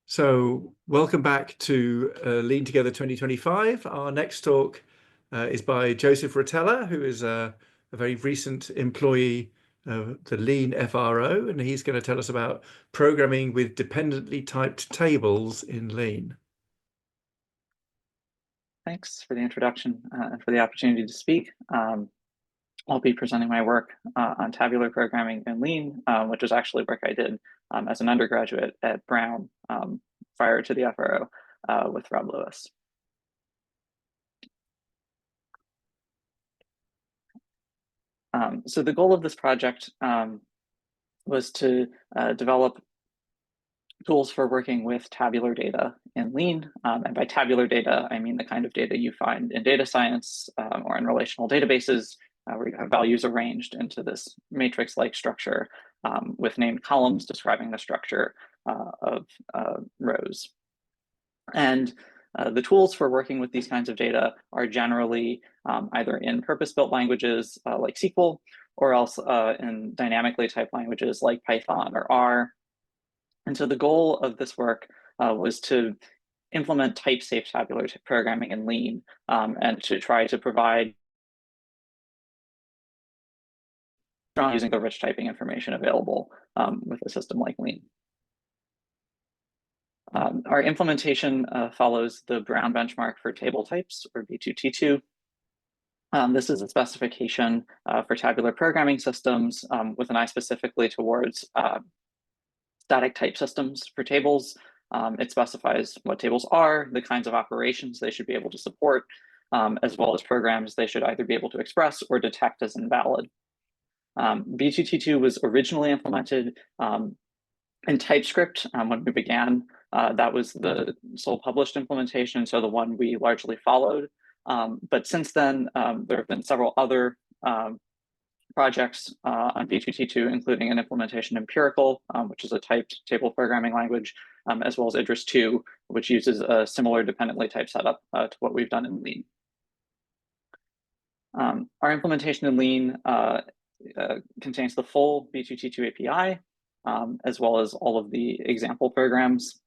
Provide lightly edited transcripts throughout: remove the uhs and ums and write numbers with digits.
So, welcome back to Lean Together 2025. Our next talk is by Joseph Rotella, who is a very recent employee of the Lean FRO, and he's going to tell us about programming with dependently typed tables in Lean. Thanks for the introduction and for the opportunity to speak. I'll be presenting my work on tabular programming in Lean, which is actually work I did as an undergraduate at Brown prior to the FRO with Rob Lewis. So the goal of this project was to develop tools for working with tabular data in Lean. And by tabular data, I mean the kind of data you find in data science or in relational databases, where you have values arranged into this matrix-like structure with named columns describing the structure of rows. And the tools for working with these kinds of data are generally either in purpose-built languages like SQL, or else in dynamically typed languages like Python or R. And so the goal of this work was to implement type-safe tabular programming in Lean and to try to provide using the rich typing information available with a system like Lean. Our implementation follows the Brown benchmark for table types, or B2T2. This is a specification for tabular programming systems with an eye specifically towards static type systems for tables. It specifies what tables are, the kinds of operations they should be able to support, as well as programs they should either be able to express or detect as invalid. B2T2 was originally implemented in TypeScript when we began. That was the sole published implementation, so the one we largely followed. But since then, there have been several other projects on B2T2, including an implementation empirical, which is a typed table programming language, as well as Idris 2, which uses a similar dependently typed setup to what we've done in Lean. Our implementation in Lean contains the full B2T2 API, as well as all of the example programs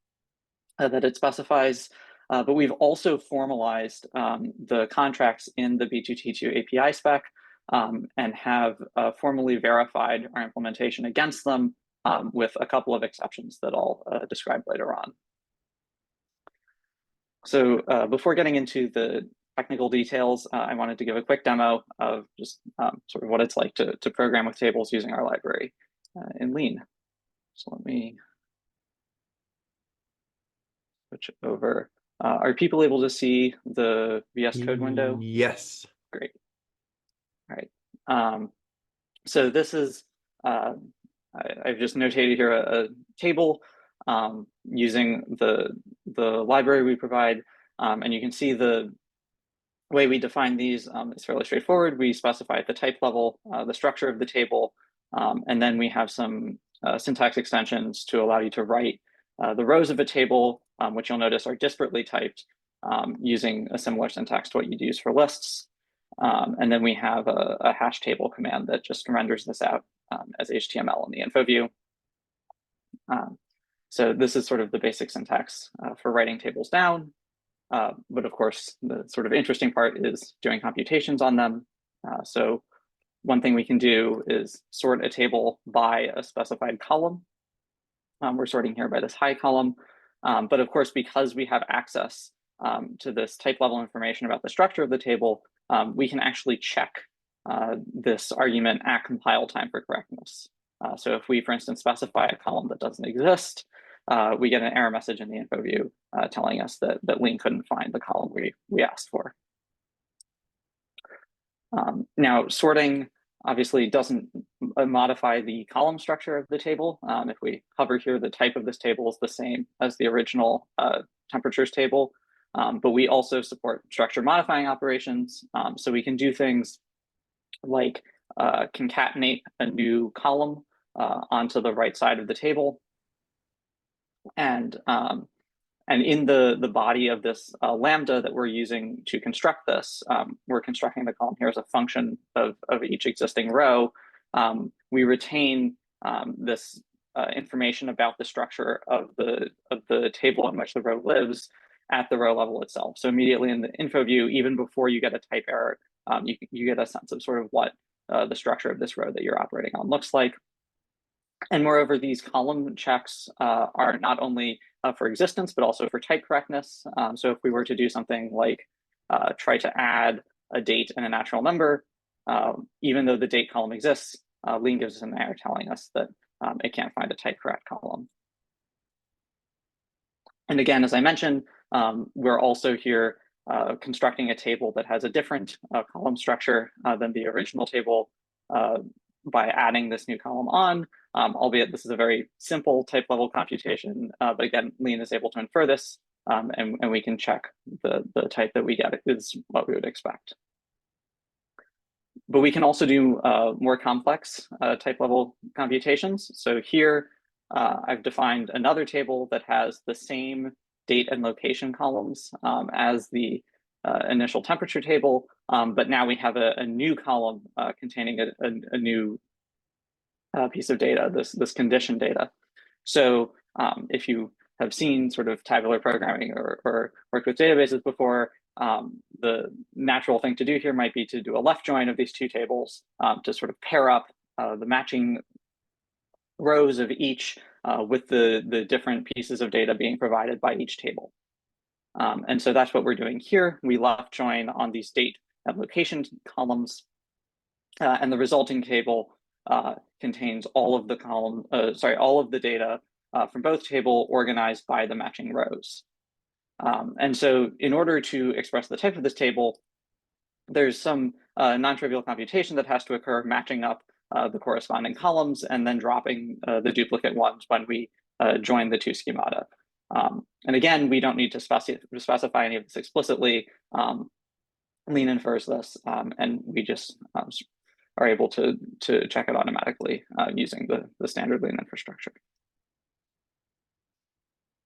that it specifies. But we've also formalized the contracts in the B2T2 API spec and have formally verified our implementation against them with a couple of exceptions that I'll describe later on. So before getting into the technical details, I wanted to give a quick demo of just sort of what it's like to program with tables using our library in Lean. So let me switch over. Are people able to see the VS Code window? Yes. Great. All right. So this is, I've just notated here a table using the library we provide. And you can see the way we define these is fairly straightforward. We specify at the type level the structure of the table, and then we have some syntax extensions to allow you to write the rows of a table, which you'll notice are disparately typed using a similar syntax to what you'd use for lists. And then we have a hash table command that just renders this out as HTML in the info view. So this is sort of the basic syntax for writing tables down. But of course, the sort of interesting part is doing computations on them. So one thing we can do is sort a table by a specified column. We're sorting here by this high column. But of course, because we have access to this type level information about the structure of the table, we can actually check this argument at compile time for correctness. So if we, for instance, specify a column that doesn't exist, we get an error message in the info view telling us that Lean couldn't find the column we asked for. Now, sorting obviously doesn't modify the column structure of the table. If we hover here, the type of this table is the same as the original temperatures table, but we also support structure modifying operations. So we can do things like concatenate a new column onto the right side of the table. And in the body of this lambda that we're using to construct this, we're constructing the column here as a function of each existing row. We retain this information about the structure of the the table in which the row lives at the row level itself. So immediately in the info view, even before you get a type error, you get a sense of sort of what the structure of this row that you're operating on looks like. And moreover, these column checks are not only for existence, but also for type correctness. So if we were to do something like try to add a date and a natural number, even though the date column exists, Lean gives us an error telling us that it can't find a type correct column. And again, as I mentioned, we're also here constructing a table that has a different column structure than the original table by adding this new column on, albeit this is a very simple type level computation. But again, Lean is able to infer this, and we can check the type that we get is what we would expect. But we can also do more complex type level computations. So here, I've defined another table that has the same date and location columns as the initial temperature table, but now we have a new column containing a new piece of data, this condition data. So if you have seen sort of tabular programming or worked with databases before, the natural thing to do here might be to do a left join of these two tables to sort of pair up the matching rows of each with the different pieces of data being provided by each table. And so that's what we're doing here. We left join on these date and location columns, and the resulting table contains all of the all of the data from both table organized by the matching rows. And so in order to express the type of this table, there's some non-trivial computation that has to occur, matching up the corresponding columns and then dropping the duplicate ones when we join the two schemata. And again, we don't need to specify any of this explicitly. Lean infers this, and we just are able to check it automatically using the standard Lean infrastructure.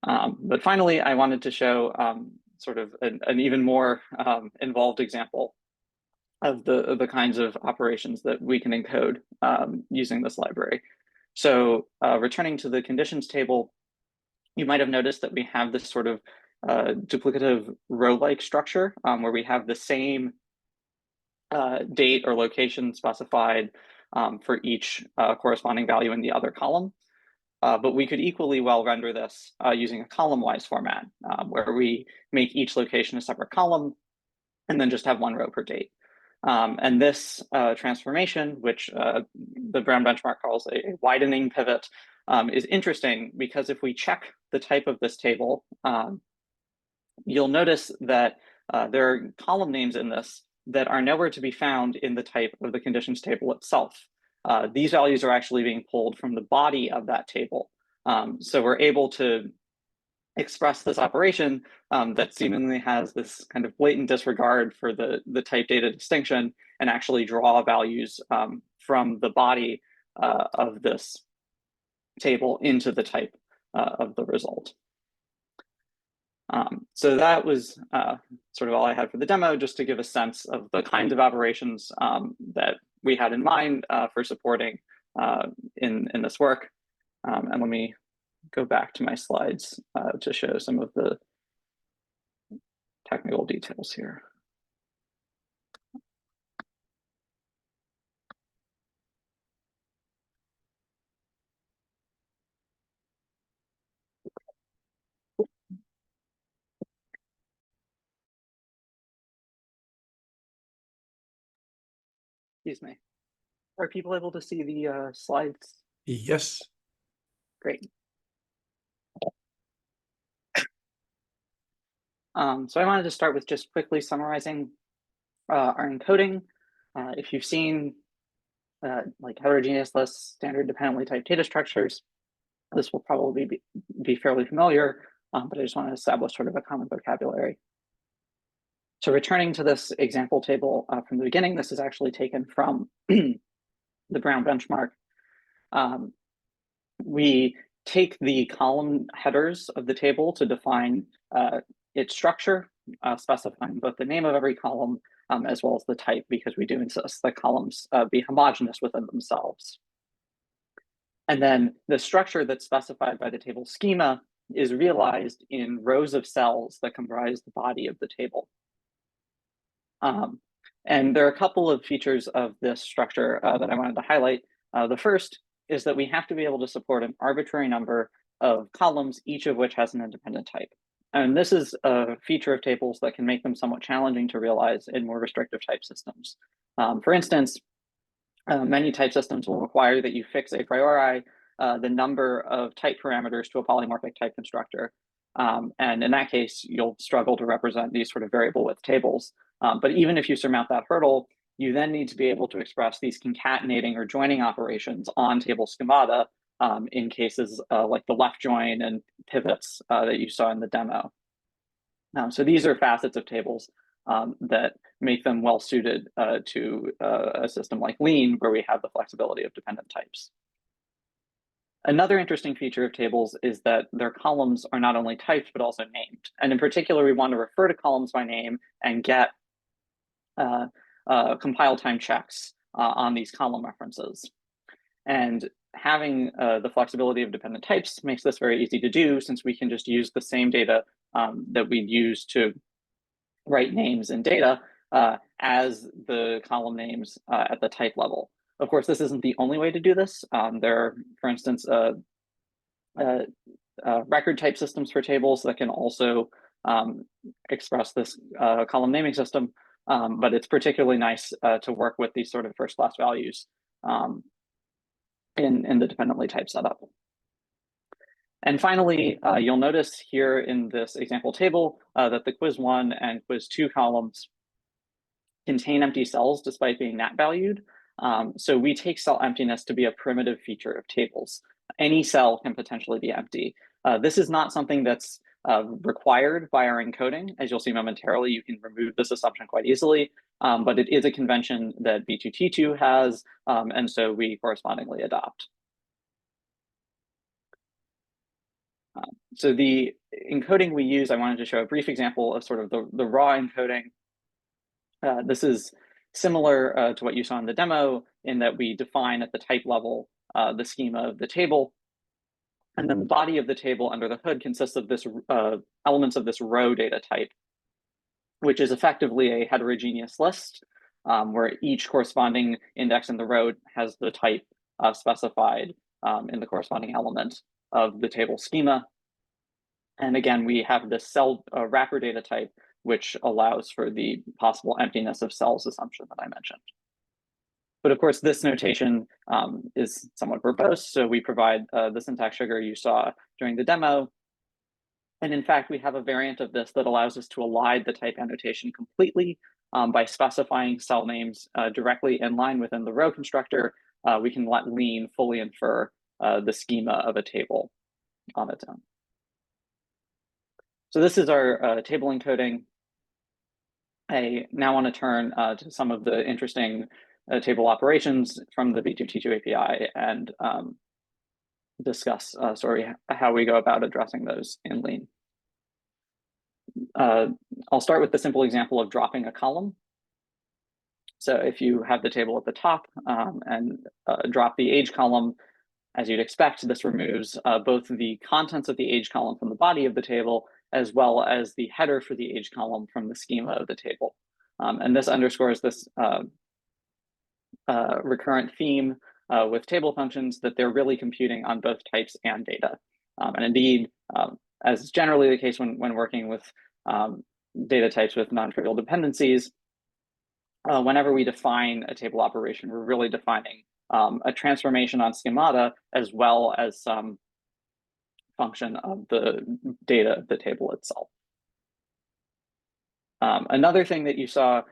But finally, I wanted to show sort of an even more involved example of the kinds of operations that we can encode using this library. So returning to the conditions table, you might have noticed that we have this sort of duplicative row-like structure where we have the same date or location specified for each corresponding value in the other column. But we could equally well render this using a column-wise format, where we make each location a separate column and then just have one row per date. And this transformation, which the Brown benchmark calls a widening pivot, is interesting because if we check the type of this table, you'll notice that there are column names in this that are nowhere to be found in the type of the conditions table itself. These values are actually being pulled from the body of that table. So we're able to express this operation that seemingly has this kind of blatant disregard for the type data distinction and actually draw values from the body of this table into the type of the result. So that was sort of all I had for the demo, just to give a sense of the kinds of operations that we had in mind for supporting in this work. And let me go back to my slides to show some of the technical details here. Excuse me. Are people able to see the slides? Yes. Great. So I wanted to start with just quickly summarizing our encoding. If you've seen like heterogeneous lists, standard dependently typed data structures, this will probably be fairly familiar, but I just want to establish sort of a common vocabulary. So returning to this example table from the beginning, this is actually taken from the Brown benchmark. We take the column headers of the table to define its structure, specifying both the name of every column as well as the type, because we do insist that columns be homogeneous within themselves. And then the structure that's specified by the table schema is realized in rows of cells that comprise the body of the table. And there are a couple of features of this structure that I wanted to highlight. The first is that we have to be able to support an arbitrary number of columns, each of which has an independent type. And this is a feature of tables that can make them somewhat challenging to realize in more restrictive type systems. For instance, many type systems will require that you fix a priori the number of type parameters to a polymorphic type constructor. And in that case, you'll struggle to represent these sort of variable width tables. But even if you surmount that hurdle, you then need to be able to express these concatenating or joining operations on table schemata in cases like the left join and pivots that you saw in the demo. So these are facets of tables that make them well suited to a system like Lean, where we have the flexibility of dependent types. Another interesting feature of tables is that their columns are not only typed, but also named. And in particular, we want to refer to columns by name and get compile time checks on these column references. And having the flexibility of dependent types makes this very easy to do, since we can just use the same data that we'd use to write names in data as the column names at the type level. Of course, this isn't the only way to do this. There are, for instance, record type systems for tables that can also express this column naming system, but it's particularly nice to work with these sort of first class values in the dependently typed setup. And finally, you'll notice here in this example table that the quiz 1 and quiz 2 columns contain empty cells despite being nat valued. So we take cell emptiness to be a primitive feature of tables. Any cell can potentially be empty. This is not something that's required by our encoding. As you'll see momentarily, you can remove this assumption quite easily, but it is a convention that B2T2 has, and so we correspondingly adopt. So the encoding we use, I wanted to show a brief example of sort of the raw encoding. This is similar to what you saw in the demo, in that we define at the type level the schema of the table. And then the body of the table under the hood consists of this elements of this row data type, which is effectively a heterogeneous list where each corresponding index in the row has the type specified in the corresponding element of the table schema. And again, we have this cell wrapper data type, which allows for the possible emptiness of cells assumption that I mentioned. But of course, this notation is somewhat verbose, so we provide the syntax sugar you saw during the demo. And in fact, we have a variant of this that allows us to elide the type annotation completely by specifying cell names directly in line within the row constructor. We can let Lean fully infer the schema of a table on its own. So this is our table encoding. I now want to turn to some of the interesting table operations from the B2T2 API and discuss how we go about addressing those in Lean. I'll start with the simple example of dropping a column. So if you have the table at the top and drop the age column, as you'd expect, this removes both the contents of the age column from the body of the table, as well as the header for the age column from the schema of the table. And this underscores this recurrent theme with table functions, that they're really computing on both types and data. And indeed, as is generally the case when working with data types with non-trivial dependencies, whenever we define a table operation, we're really defining a transformation on schemata as well as some function of the data of the table itself. Another thing that you saw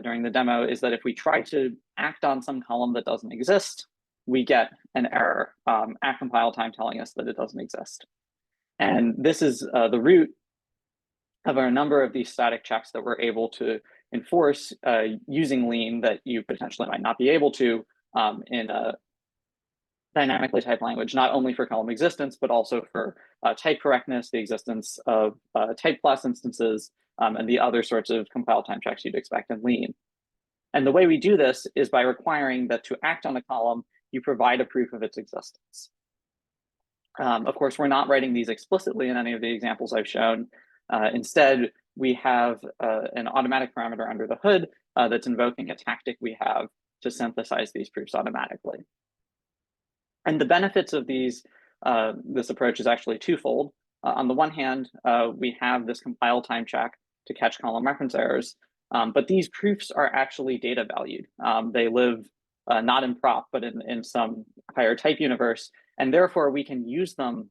during the demo is that if we try to act on some column that doesn't exist, we get an error at compile time telling us that it doesn't exist. And this is the root of a number of these static checks that we're able to enforce using Lean that you potentially might not be able to in a dynamically typed language, not only for column existence, but also for type correctness, the existence of type class instances, and the other sorts of compile time checks you'd expect in Lean. And the way we do this is by requiring that to act on a column, you provide a proof of its existence. Of course, we're not writing these explicitly in any of the examples I've shown. Instead, we have an automatic parameter under the hood that's invoking a tactic we have to synthesize these proofs automatically. And the benefits of this approach is actually twofold. On the one hand, we have this compile time check to catch column reference errors, but these proofs are actually data valued. They live not in prop, but in some higher type universe, and therefore we can use them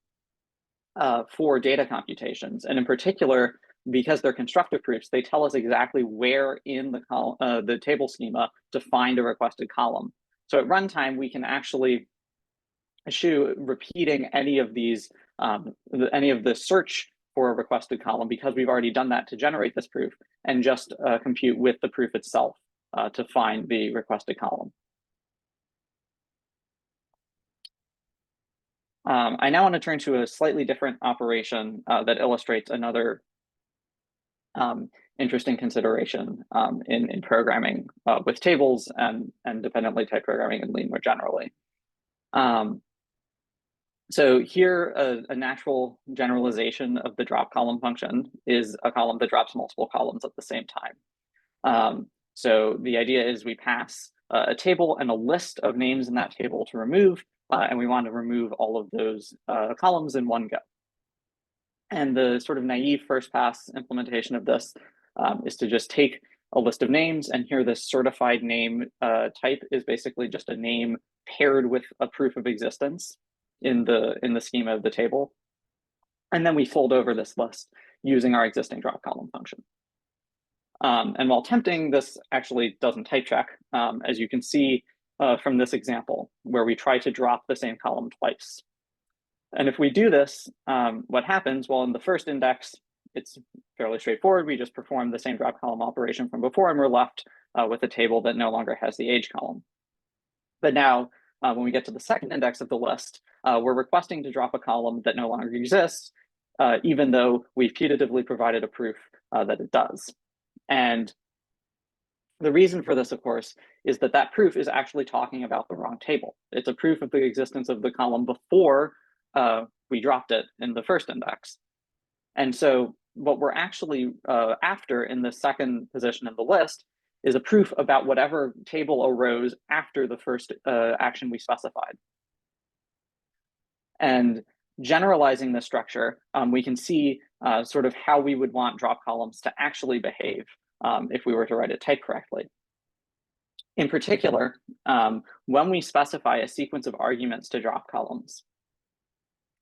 for data computations. And in particular, because they're constructive proofs, they tell us exactly where in the table schema to find a requested column. So at runtime, we can actually eschew repeating any of the search for a requested column, because we've already done that to generate this proof, and just compute with the proof itself to find the requested column. I now want to turn to a slightly different operation that illustrates another interesting consideration in programming with tables and dependently typed programming in Lean more generally. So here, a natural generalization of the drop column function is a column that drops multiple columns at the same time. So the idea is we pass a table and a list of names in that table to remove, and we want to remove all of those columns in one go. And the sort of naive first pass implementation of this is to just take a list of names, and here this certified name type is basically just a name paired with a proof of existence in the schema of the table. And then we fold over this list using our existing drop column function. And while tempting, this actually doesn't type check, as you can see from this example, where we try to drop the same column twice. And if we do this, what happens? Well, in the first index, it's fairly straightforward. We just perform the same drop column operation from before, and we're left with a table that no longer has the age column. But now, when we get to the second index of the list, we're requesting to drop a column that no longer exists, even though we've putatively provided a proof that it does. And the reason for this, of course, is that that proof is actually talking about the wrong table. It's a proof of the existence of the column before we dropped it in the first index. And so what we're actually after in the second position in the list is a proof about whatever table arose after the first action we specified. And generalizing this structure, we can see sort of how we would want drop columns to actually behave if we were to write it typed correctly. In particular, when we specify a sequence of arguments to drop columns,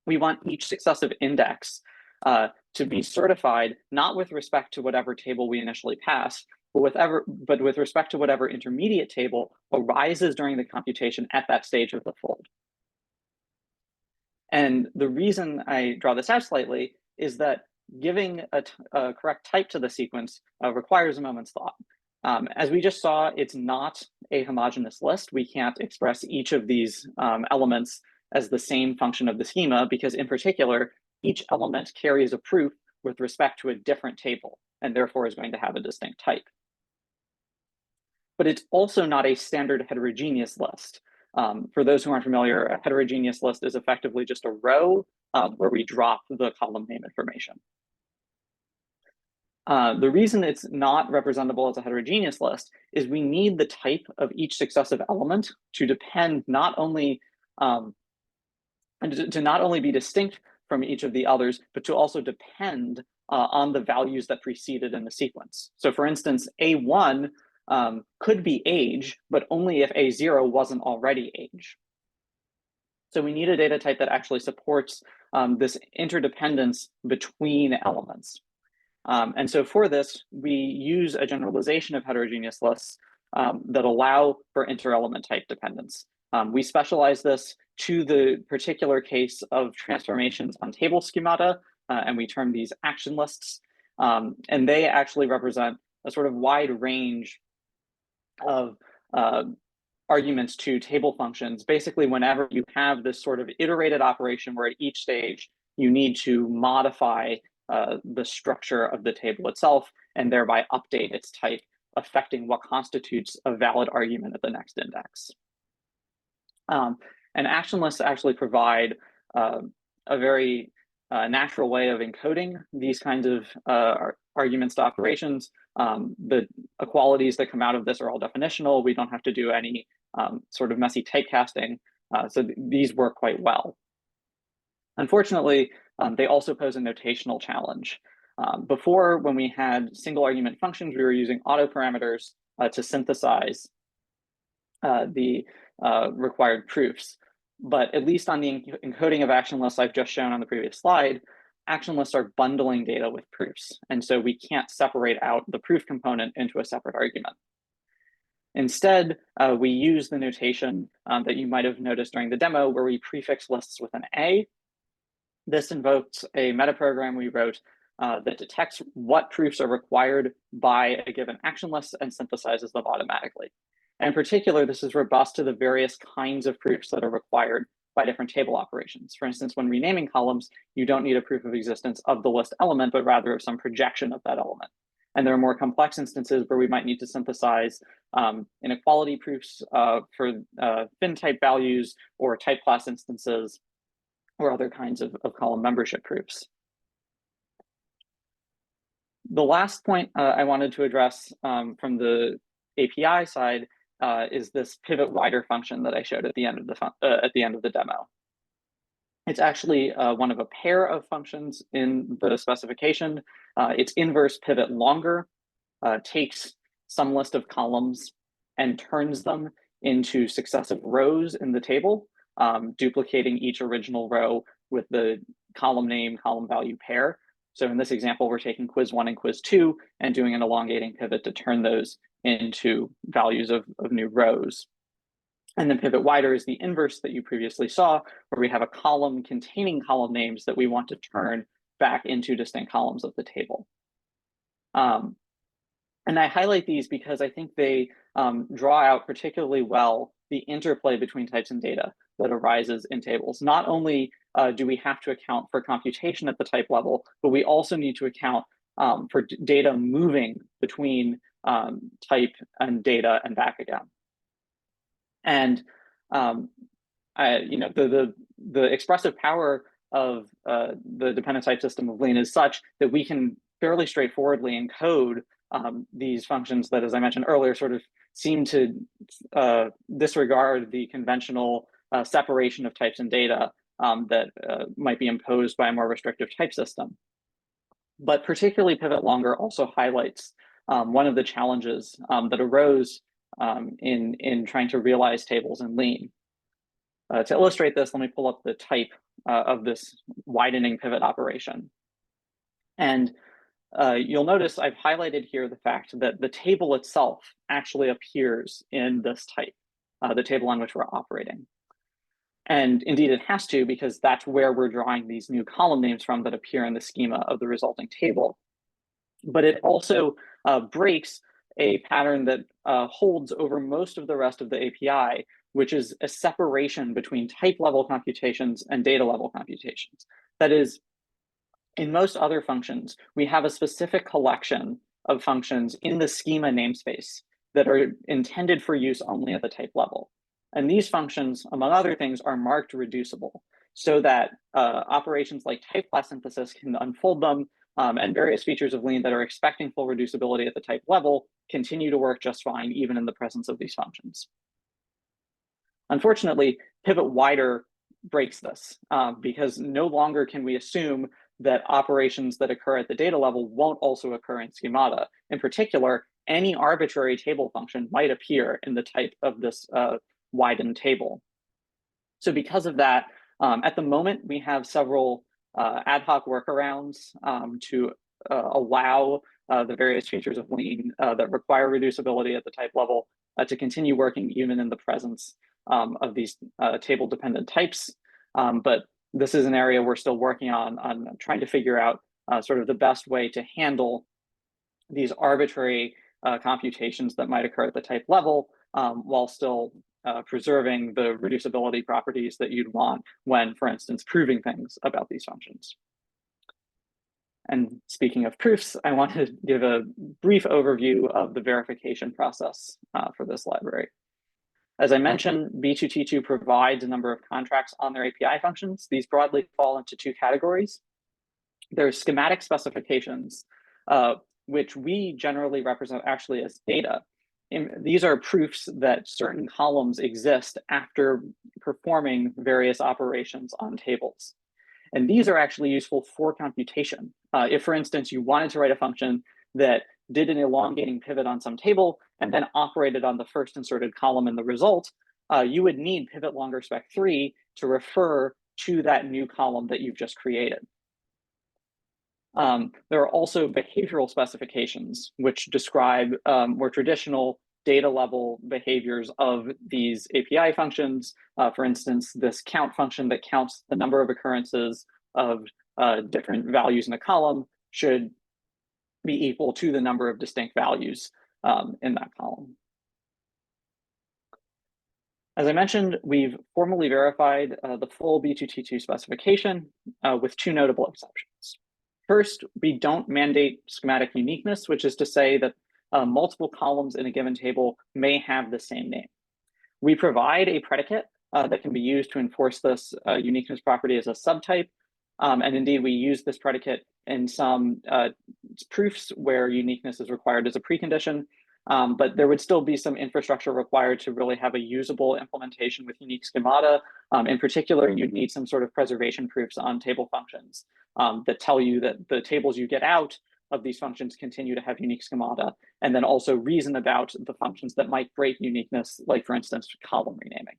we want each successive index to be certified not with respect to whatever table we initially pass, but with respect to whatever intermediate table arises during the computation at that stage of the fold. And the reason I draw this out slightly is that giving a correct type to the sequence requires a moment's thought. As we just saw, it's not a homogeneous list. We can't express each of these elements as the same function of the schema, because in particular, each element carries a proof with respect to a different table, and therefore is going to have a distinct type. But it's also not a standard heterogeneous list. For those who aren't familiar, a heterogeneous list is effectively just a row where we drop the column name information. The reason it's not representable as a heterogeneous list is we need the type of each successive element to depend not only to not only be distinct from each of the others, but to also depend on the values that preceded in the sequence. So for instance, A1 could be age, but only if A0 wasn't already age. So we need a data type that actually supports this interdependence between elements. And so for this, we use a generalization of heterogeneous lists that allow for inter-element type dependence. We specialize this to the particular case of transformations on table schemata, and we term these action lists. And they actually represent a sort of wide range of arguments to table functions. Basically, whenever you have this sort of iterated operation where at each stage you need to modify the structure of the table itself and thereby update its type, affecting what constitutes a valid argument at the next index. And action lists actually provide a very natural way of encoding these kinds of arguments to operations. The equalities that come out of this are all definitional. We don't have to do any sort of messy typecasting. So these work quite well. Unfortunately, they also pose a notational challenge. Before, when we had single argument functions, we were using autoparameters to synthesize the required proofs. But at least on the encoding of action lists I've just shown on the previous slide, action lists are bundling data with proofs. And so we can't separate out the proof component into a separate argument. Instead, we use the notation that you might have noticed during the demo where we prefix lists with an A. This invokes a metaprogram we wrote that detects what proofs are required by a given action list and synthesizes them automatically. And in particular, this is robust to the various kinds of proofs that are required by different table operations. For instance, when renaming columns, you don't need a proof of existence of the list element, but rather of some projection of that element. And there are more complex instances where we might need to synthesize inequality proofs for fin type values or type class instances or other kinds of column membership proofs. The last point I wanted to address from the API side is this pivot wider function that I showed at the end of the demo. It's actually one of a pair of functions in the specification. Its inverse pivot longer takes some list of columns and turns them into successive rows in the table, duplicating each original row with the column name, column value pair. So in this example, we're taking quiz 1 and quiz 2 and doing an elongating pivot to turn those into values of new rows. And then pivot wider is the inverse that you previously saw, where we have a column containing column names that we want to turn back into distinct columns of the table. And I highlight these because I think they draw out particularly well the interplay between types and data that arises in tables. Not only do we have to account for computation at the type level, but we also need to account for data moving between type and data and back again. And the expressive power of the dependent type system of Lean is such that we can fairly straightforwardly encode these functions that, as I mentioned earlier, sort of seem to disregard the conventional separation of types and data that might be imposed by a more restrictive type system. But particularly pivot longer also highlights one of the challenges that arose in trying to realize tables in Lean. To illustrate this, let me pull up the type of this widening pivot operation. And you'll notice I've highlighted here the fact that the table itself actually appears in this type, the table on which we're operating. And indeed it has to, because that's where we're drawing these new column names from that appear in the schema of the resulting table. But it also breaks a pattern that holds over most of the rest of the API, which is a separation between type level computations and data level computations. That is, in most other functions, we have a specific collection of functions in the schema namespace that are intended for use only at the type level. And these functions, among other things, are marked reducible so that operations like type class synthesis can unfold them, and various features of Lean that are expecting full reducibility at the type level continue to work just fine, even in the presence of these functions. Unfortunately, pivot wider breaks this because no longer can we assume that operations that occur at the data level won't also occur in schemata. In particular, any arbitrary table function might appear in the type of this widened table. So because of that, at the moment, we have several ad hoc workarounds to allow the various features of Lean that require reducibility at the type level to continue working even in the presence of these table-dependent types. But this is an area we're still working on trying to figure out sort of the best way to handle these arbitrary computations that might occur at the type level while still preserving the reducibility properties that you'd want when, for instance, proving things about these functions. And speaking of proofs, I want to give a brief overview of the verification process for this library. As I mentioned, B2T2 provides a number of contracts on their API functions. These broadly fall into two categories. There's schematic specifications, which we generally represent actually as data. These are proofs that certain columns exist after performing various operations on tables. And these are actually useful for computation. If, for instance, you wanted to write a function that did an elongating pivot on some table and then operated on the first inserted column in the result, you would need pivot longer spec 3 to refer to that new column that you've just created. There are also behavioral specifications, which describe more traditional data level behaviors of these API functions. For instance, this count function that counts the number of occurrences of different values in a column should be equal to the number of distinct values in that column. As I mentioned, we've formally verified the full B2T2 specification with two notable exceptions. First, we don't mandate schematic uniqueness, which is to say that multiple columns in a given table may have the same name. We provide a predicate that can be used to enforce this uniqueness property as a subtype. And indeed, we use this predicate in some proofs where uniqueness is required as a precondition. But there would still be some infrastructure required to really have a usable implementation with unique schemata. In particular, you'd need some sort of preservation proofs on table functions that tell you that the tables you get out of these functions continue to have unique schemata, and then also reason about the functions that might break uniqueness, like, for instance, column renaming.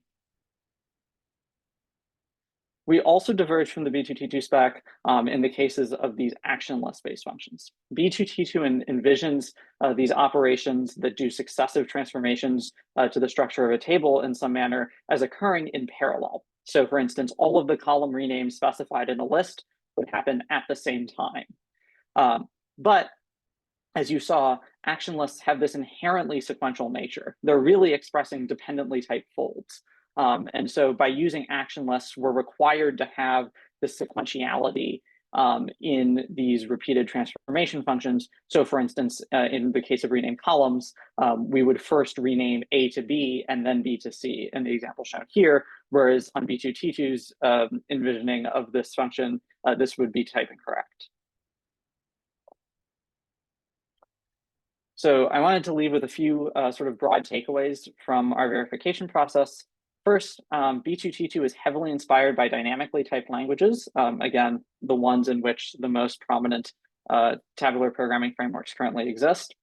We also diverge from the B2T2 spec in the cases of these actionless-based functions. B2T2 envisions these operations that do successive transformations to the structure of a table in some manner as occurring in parallel. So, for instance, all of the column renames specified in a list would happen at the same time. But as you saw, actionless have this inherently sequential nature. They're really expressing dependently typed folds. And so by using actionless, we're required to have the sequentiality in these repeated transformation functions. So for instance, in the case of rename columns, we would first rename A to B and then B to C in the example shown here, whereas on B2T2's envisioning of this function, this would be type incorrect. So I wanted to leave with a few sort of broad takeaways from our verification process. First, B2T2 is heavily inspired by dynamically typed languages, again, the ones in which the most prominent tabular programming frameworks currently exist.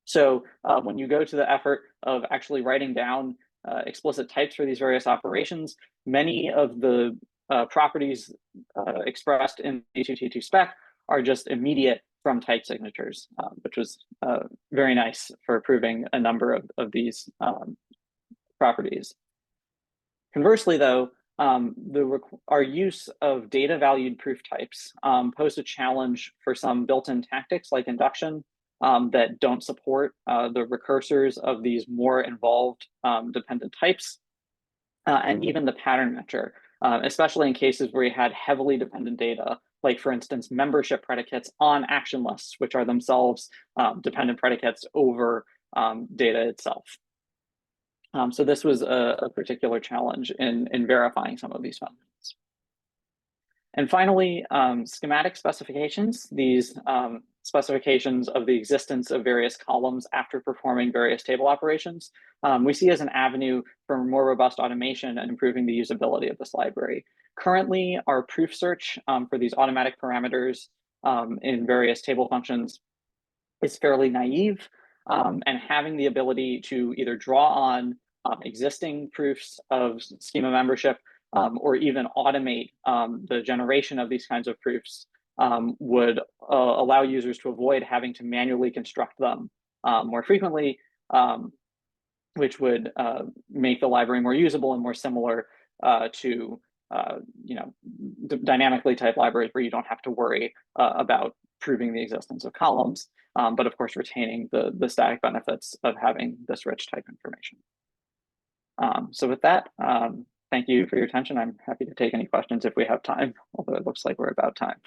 So when you go to the effort of actually writing down explicit types for these various operations, many of the properties expressed in B2T2 spec are just immediate from type signatures, which was very nice for proving a number of these properties. Conversely, though, our use of data-valued proof types posed a challenge for some built-in tactics like induction that don't support the recursors of these more involved dependent types, and even the pattern matcher, especially in cases where you had heavily dependent data, like, for instance, membership predicates on action lists, which are themselves dependent predicates over data itself. So this was a particular challenge in verifying some of these functions. And finally, schematic specifications, these specifications of the existence of various columns after performing various table operations, we see as an avenue for more robust automation and improving the usability of this library. Currently, our proof search for these automatic parameters in various table functions is fairly naive, and having the ability to either draw on existing proofs of schema membership or even automate the generation of these kinds of proofs would allow users to avoid having to manually construct them more frequently, which would make the library more usable and more similar to dynamically typed libraries where you don't have to worry about proving the existence of columns, but of course retaining the static benefits of having this rich type information. So with that, thank you for your attention. I'm happy to take any questions if we have time, although it looks like we're about time.